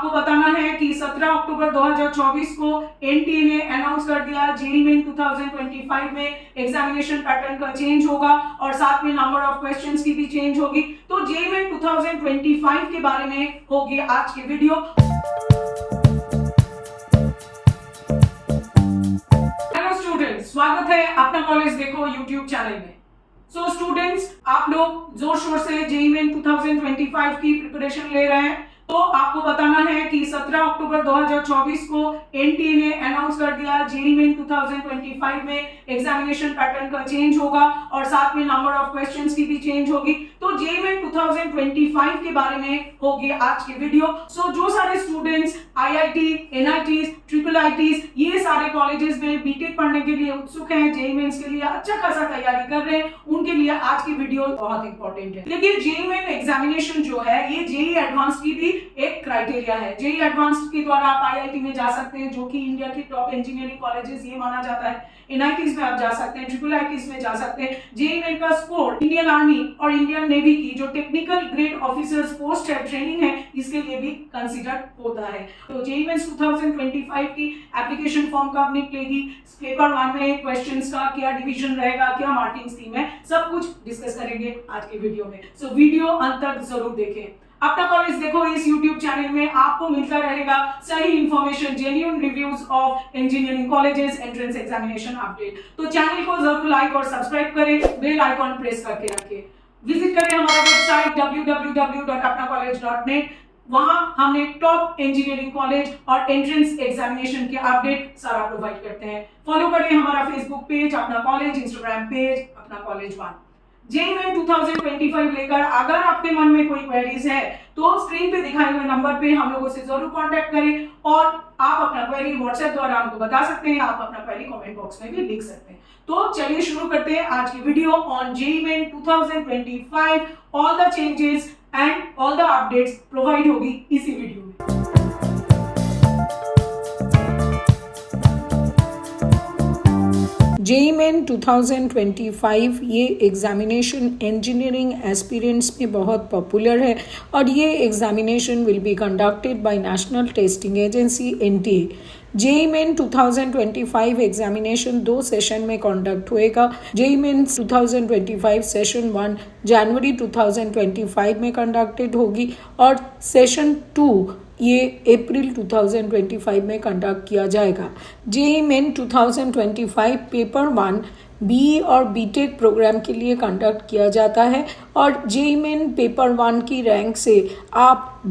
आपको बताना है कि 17 अक्टूबर 2024 को एनटीए ने अनाउंस कर दिया जेईई मेन 2025 में एग्जामिनेशन पैटर्न का चेंज होगा और साथ में नंबर ऑफ क्वेश्चंस की भी चेंज होगी। तो जेईई मेन 2025 के बारे में होगी आज की वीडियो। हेलो स्टूडेंट्स, स्वागत है अपना कॉलेज देखो यूट्यूब चैनल में। सो स्टूडेंट्स, आप लोग जोर शोर से जेईई मेन 2025 की प्रिपरेशन ले रहे हैं। तो आपको बताना है कि 17 अक्टूबर 2024 को एनटीए ने अनाउंस कर दिया जेईई मेन 2025 में एग्जामिनेशन पैटर्न का चेंज होगा और साथ में नंबर ऑफ क्वेश्चंस की भी चेंज होगी। तो जेईई मेन 2025 के बारे में होगी आज की वीडियो। सो जो सारे students IIT, NITs, triple ITs ये सारे कॉलेजेस में बीटेक पढ़ने के लिए उत्सुक हैं, जेईई मेंस के लिए अच्छा खासा तैयारी कर रहे हैं, उनके लिए आज की वीडियो बहुत इंपॉर्टेंट है। लेकिन जेईई मेन एग्जामिनेशन जो है ये जेईई एडवांस की भी एक क्राइटेरिया है। जेईई एडवांस के द्वारा आप आईआईटी में जा सकते हैं, जो कि इंडिया की टॉप इंजीनियरिंग कॉलेजेस ये माना जाता है। एनआईटीज में आप जा सकते हैं, ट्रिपल आईटीज में जा सकते हैं। जेईई मेन का स्कोर इंडियन आर्मी और इंडियन नेवी की जो टेक्निकल ग्रेड ऑफिसर्स पोस्ट है, ट्रेनिंग है, इसके लिए भी कंसीडर होता है। तो जेईई मेन 2025 की एप्लीकेशन फॉर्म कब निकलेगी, पेपर 1 में क्वेश्चंस का क्या डिवीजन रहेगा, क्या मार्किंग स्कीम है, सब कुछ डिस्कस करेंगे आज के वीडियो में। सो वीडियो अंत तक जरूर देखें। अपना कॉलेज देखो इस YouTube चैनल में आपको मिलता रहेगा सही information, genuine reviews of engineering colleges, entrance examination update. तो चैनल को जरूर लाइक और सब्सक्राइब करें, बेल आइकॉन प्रेस करके रखें। विजिट करें हमारा वेबसाइट www.apnacollege.net। वहां हमने टॉप इंजीनियरिंग कॉलेज और एंट्रेंस एग्जामिनेशन के अपडेट सारा प्रोवाइड करते हैं। फॉलो करें हमारा फेसबुक पेज अपना कॉलेज, इंस्टाग्राम पेज अपना कॉलेज 1। जेईई मेन 2025 लेकर अगर आपके मन में कोई क्वेरीज है तो स्क्रीन पे दिखाए हुए नंबर पे हम लोगों से जरूर कांटेक्ट करें और आप अपना क्वेरी व्हाट्सएप द्वारा हमको बता सकते हैं। आप अपना क्वेरी कमेंट बॉक्स में भी लिख सकते हैं। तो चलिए शुरू करते हैं आज की video on JEE main 2025। All the changes and all the updates provide होगी इसी वीडियो में। जेईई मेन 2025 ये एग्जामिनेशन इंजीनियरिंग एस्पिरेंट्स में बहुत पॉपुलर है और ये examination will be conducted by national testing agency NTA. JEE main 2025 examination 2 session में कंडक्ट होएगा। जेईई मेन 2025 सेशन 1 जनवरी 2025 में कंडक्टेड होगी और सेशन 2 ये अप्रैल 2025 में कंडक्ट किया जाएगा। जेईई मेन 2025 पेपर 1 बीई और बीटेक प्रोग्राम के लिए कंडक्ट किया जाता है और जेईई मेन पेपर 1 की रैंक से आप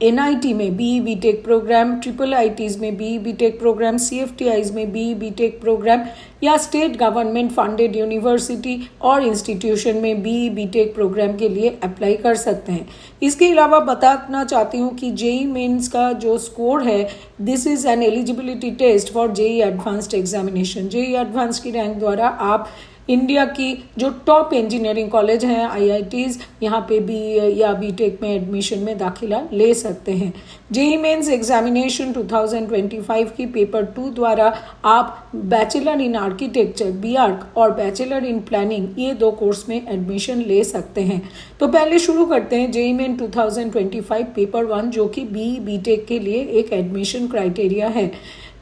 एनआईटी में BE BTech programme, triple ITs में बीई बीटेक प्रोग्राम, सीएफटीआईज में बीई बीटेक प्रोग्राम या स्टेट गवर्नमेंट फंडेड यूनिवर्सिटी और इंस्टीट्यूशन में बीई बीटेक प्रोग्राम के लिए अप्लाई कर सकते हैं। इसके अलावा बताना चाहती हूँ कि जेईई मेंस का जो स्कोर है, this is an eligibility test for JEE advanced examination. JEE advanced की रैंक द्वारा आप इंडिया की जो टॉप इंजीनियरिंग कॉलेज हैं, आईआईटीज, यहाँ पे बीई या बीटेक में एडमिशन में दाखिला ले सकते हैं। जेईई मेंस एग्जामिनेशन 2025 की पेपर 2 द्वारा आप बैचलर इन आर्किटेक्चर बीआर्क और बैचलर इन प्लानिंग ये 2 कोर्स में एडमिशन ले सकते हैं। तो पहले शुरू करते हैं जेईई मेन 2025 पेपर 1 जो कि बीई बीटेक के लिए एक एडमिशन क्राइटेरिया है।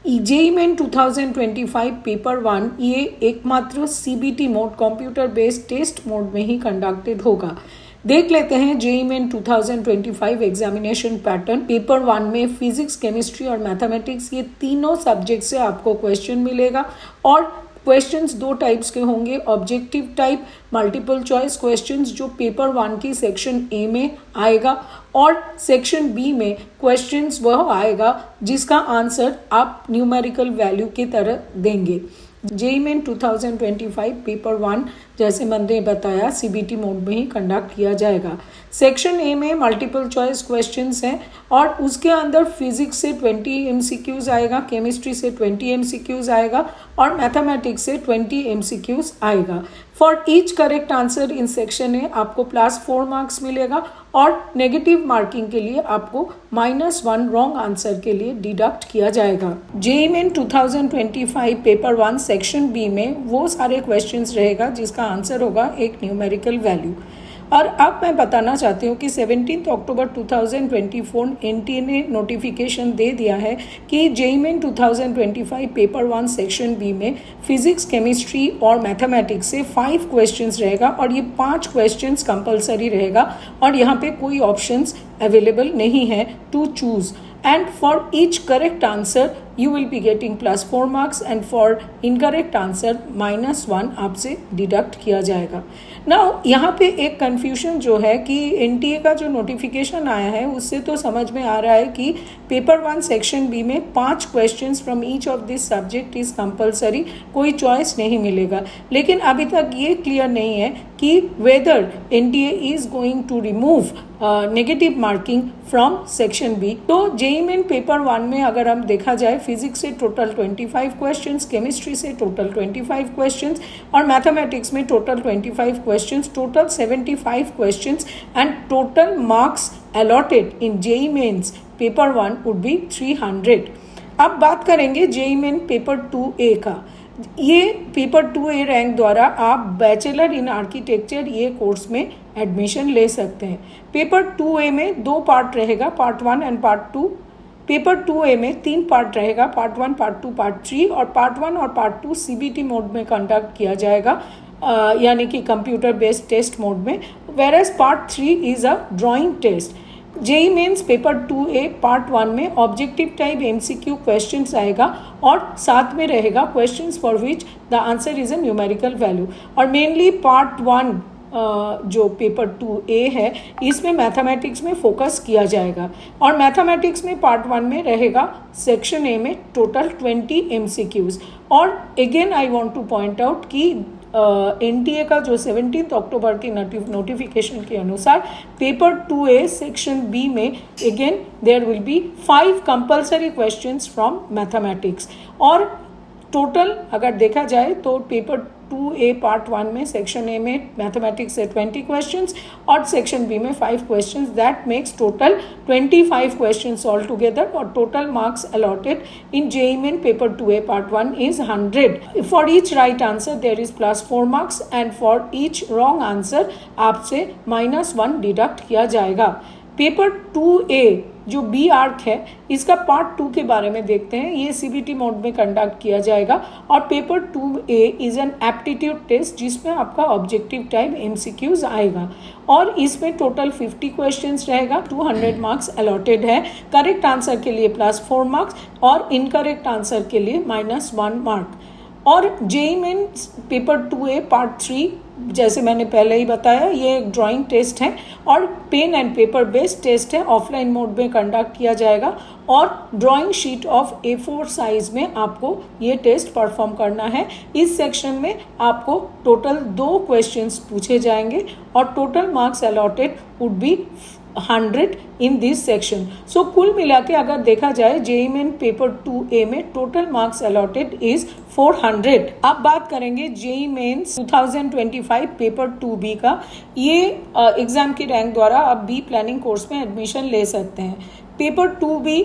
जेईई मेन 2025 पेपर 1 ये एकमात्र CBT mode, computer based test mode में ही कंडक्टेड होगा। देख लेते हैं JEE main 2025 examination pattern. Paper 1 में फिजिक्स, केमिस्ट्री और मैथमेटिक्स ये तीनों सब्जेक्ट से आपको क्वेश्चन मिलेगा और क्वेश्चंस 2 टाइप्स के होंगे, objective type multiple choice questions जो पेपर 1 की सेक्शन ए में आएगा और सेक्शन बी में क्वेश्चंस वह आएगा जिसका आंसर आप न्यूमेरिकल वैल्यू की तरह देंगे। जेईई मेन 2025 पेपर 1 जैसे मैंने बताया सीबीटी मोड में ही कंडक्ट किया जाएगा। सेक्शन ए में मल्टीपल चॉइस क्वेश्चंस हैं और उसके अंदर फिजिक्स से 20 एमसीक्यूज आएगा, केमिस्ट्री से 20 एमसीक्यूज आएगा और मैथमेटिक्स से 20 एमसीक्यूज आएगा। For each correct answer in section A आपको +4 मार्क्स मिलेगा और नेगेटिव मार्किंग के लिए आपको -1 रॉन्ग आंसर के लिए डिडक्ट किया जाएगा। JEE main 2025 paper 1 section B में वो सारे क्वेश्चंस रहेगा जिसका आंसर होगा एक न्यूमेरिकल वैल्यू और अब मैं बताना चाहती हूँ कि 17 अक्टूबर 2024 एनटीए ने नोटिफिकेशन दे दिया है कि JEE main 2025 paper 1 section B में फिजिक्स, केमिस्ट्री और मैथमेटिक्स से 5 क्वेश्चंस रहेगा और ये 5 क्वेश्चंस कंपलसरी रहेगा और यहाँ पे कोई ऑप्शंस अवेलेबल नहीं है to choose. And for each correct answer you will be getting +4 marks and for incorrect answer -1 आपसे डिडक्ट किया जाएगा। नाउ यहाँ पे एक कन्फ्यूजन जो है कि एनटीए का जो नोटिफिकेशन आया है उससे तो समझ में आ रहा है कि पेपर 1 सेक्शन बी में 5 questions from each of this subject is compulsory, कोई चॉइस नहीं मिलेगा। लेकिन अभी तक ये क्लियर नहीं है कि whether NTA is going to remove negative marking from section B. तो जेईई मेन पेपर 1 में अगर हम देखा जाए फिजिक्स से टोटल 25 क्वेश्चंस, केमिस्ट्री से टोटल 25 क्वेश्चंस और मैथमेटिक्स में total 25 questions, total 75 questions and total marks allotted in JEE mains paper 1 would be 300। अब बात करेंगे जेईई मेन पेपर 2A का। ये पेपर 2A रैंक द्वारा आप बैचलर इन आर्किटेक्चर ये कोर्स में एडमिशन ले सकते हैं। पेपर 2A में 2 पार्ट रहेगा, part 1 and part 2। Paper 2A में 3 पार्ट रहेगा, पार्ट 1, पार्ट 2, पार्ट 3 और पार्ट 1 और पार्ट 2 CBT मोड में कंडक्ट किया जाएगा, यानी कि कंप्यूटर बेस्ड टेस्ट मोड में। Whereas part 3 is a drawing test. JEE mains paper 2A part 1 में ऑब्जेक्टिव टाइप MCQ क्वेश्चंस आएगा और साथ में रहेगा questions for which the answer is a numerical value. और मेनली पार्ट 1 जो पेपर 2A है इसमें मैथमेटिक्स में फोकस किया जाएगा और मैथमेटिक्स में पार्ट 1 में रहेगा सेक्शन A में टोटल 20 MCQs। और again I want to point out कि एनटीए का जो 17 अक्टूबर की नोटिफिकेशन के अनुसार पेपर 2A सेक्शन बी में again there will be 5 compulsory questions from mathematics. और टोटल अगर देखा जाए तो पेपर 2A पार्ट 1 में सेक्शन A में मैथमेटिक्स से 20 क्वेश्चंस और सेक्शन B में 5 questions, that makes total 25 questions all together और total marks allotted in JEE main paper 2A part 1 is 100। For each right answer there is +4 marks and for each wrong answer आपसे -1 deduct किया जाएगा। Paper 2A जो B arc है इसका part 2 के बारे में देखते हैं। ये CBT मोड में कंडक्ट किया जाएगा और paper 2A is an aptitude test जिसमें आपका ऑब्जेक्टिव टाइप MCQs आएगा और इसमें टोटल 50 क्वेश्चंस रहेगा, 200 मार्क्स अलॉटेड है। करेक्ट आंसर के लिए +4 मार्क्स और इनकरेक्ट आंसर के लिए -1 मार्क। और JEE main paper 2A part 3 जैसे मैंने पहले ही बताया ये एक ड्राइंग टेस्ट है और pen and paper based test है, ऑफलाइन मोड में कंडक्ट किया जाएगा और drawing sheet of A4 size में आपको ये टेस्ट परफॉर्म करना है। इस सेक्शन में आपको टोटल 2 क्वेश्चंस पूछे जाएंगे और total marks allotted would be 100 in this section. So कुल मिला के अगर देखा जाए जेईई मेन पेपर 2A में टोटल मार्क्स अलॉटेड इज 400। अब बात करेंगे जेईई मेंस 2025 पेपर 2B का। ये एग्जाम की रैंक द्वारा आप बी प्लानिंग कोर्स में एडमिशन ले सकते हैं। पेपर 2B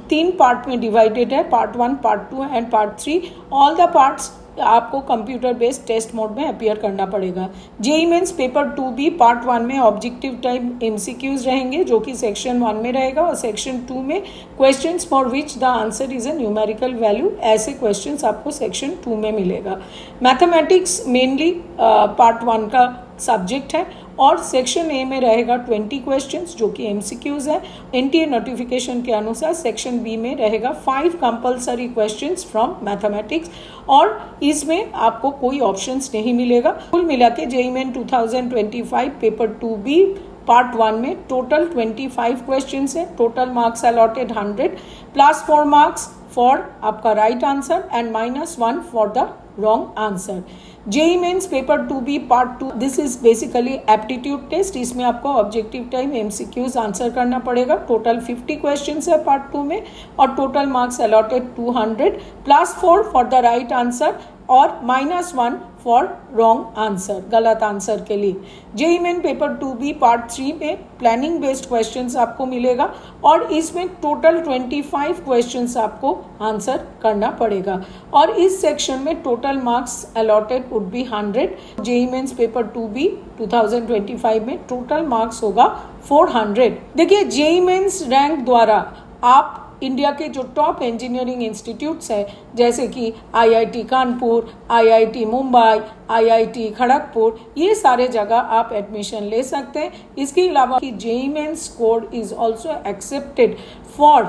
3 पार्ट में डिवाइडेड है, part 1, part 2 and part 3। All the parts आपको कंप्यूटर बेस्ड टेस्ट मोड में अपीयर करना पड़ेगा। JEE mains paper 2B part 1 में ऑब्जेक्टिव टाइप MCQs रहेंगे जो कि सेक्शन 1 में रहेगा और सेक्शन 2 में questions for which the answer is a numerical value, ऐसे क्वेश्चंस आपको सेक्शन 2 में मिलेगा। मैथमेटिक्स मेनली पार्ट 1 का सब्जेक्ट है और सेक्शन A में रहेगा 20 क्वेश्चंस जो कि MCQs है। एनटीए नोटिफिकेशन के अनुसार सेक्शन B में रहेगा 5 कंपलसरी क्वेश्चंस फ्रॉम मैथमेटिक्स और इसमें आपको कोई ऑप्शंस नहीं मिलेगा। कुल मिला के JEE main 2025 paper 2B part 1 में टोटल 25 क्वेश्चंस है, total marks allotted 100, +4 marks for आपका right answer and -1 for the wrong answer. JEE mains paper 2B part 2 this is basically aptitude test. इसमें आपको ऑब्जेक्टिव टाइम MCQs आंसर करना पड़ेगा। Total 50 questions है part 2 में और total marks allotted 200, +4 for the right answer और -1 for wrong answer, गलत answer के लिए। JEE main paper 2B part 3 में प्लानिंग बेस्ड क्वेश्चंस आपको मिलेगा और इसमें टोटल 25 क्वेश्चंस आपको आंसर करना पड़ेगा और इस सेक्शन में total marks allotted would be 100। JEE mains paper 2B 2025 में टोटल मार्क्स होगा 400। देखिए, जेईई मेंस रैंक द्वारा आप इंडिया के जो टॉप इंजीनियरिंग इंस्टीट्यूट्स हैं जैसे कि IIT Kanpur, IIT Mumbai, IIT Kharagpur, ये सारे जगह आप एडमिशन ले सकते हैं। इसके अलावा कि JEE mains score is also accepted for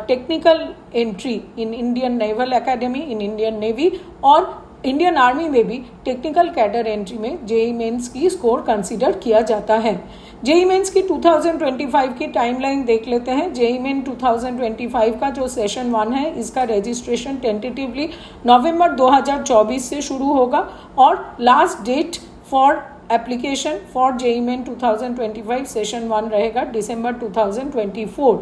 technical entry in Indian naval academy, in Indian navy और इंडियन आर्मी में भी टेक्निकल कैडर एंट्री में जेईई मेंस की स्कोर कंसीडर किया जाता है। जेईई मेंस की 2025 की टाइमलाइन देख लेते हैं। जेईई मेन 2025 का जो सेशन 1 है इसका रजिस्ट्रेशन टेंटेटिवली नवंबर 2024 से शुरू होगा और last date for application for JEE main 2025 session 1 रहेगा दिसंबर 2024।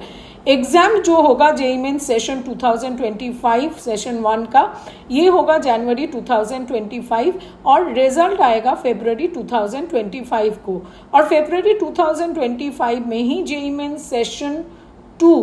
एग्जाम जो होगा जेईई मेन सेशन 2025 सेशन 1 का, ये होगा जनवरी 2025 और रिजल्ट आएगा फरवरी 2025 को। और फरवरी 2025 में ही जेईई मेन सेशन 2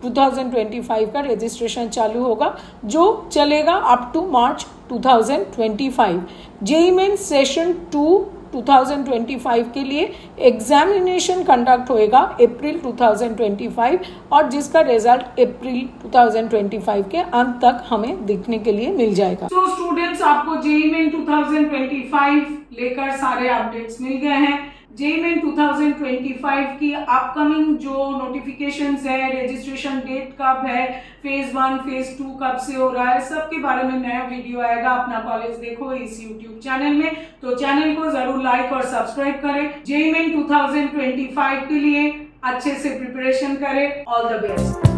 2025 का रजिस्ट्रेशन चालू होगा जो चलेगा up to March 2025। JEE main session 2 2025 के लिए एग्जामिनेशन कंडक्ट होएगा अप्रैल 2025 और जिसका रिजल्ट अप्रैल 2025 के अंत तक हमें देखने के लिए मिल जाएगा। तो स्टूडेंट्स, आपको जेईई मेन 2025 लेकर सारे अपडेट्स मिल गए हैं। जेईई मेन 2025 की अपकमिंग जो नोटिफिकेशंस है, रजिस्ट्रेशन डेट कब है, फेज 1 फेज 2 कब से हो रहा है, सबके बारे में नया वीडियो आएगा अपना कॉलेज देखो इस यूट्यूब चैनल में। तो चैनल को जरूर लाइक और सब्सक्राइब करें। जेईई मेन 2025 के लिए अच्छे से प्रिपरेशन करें। All the best.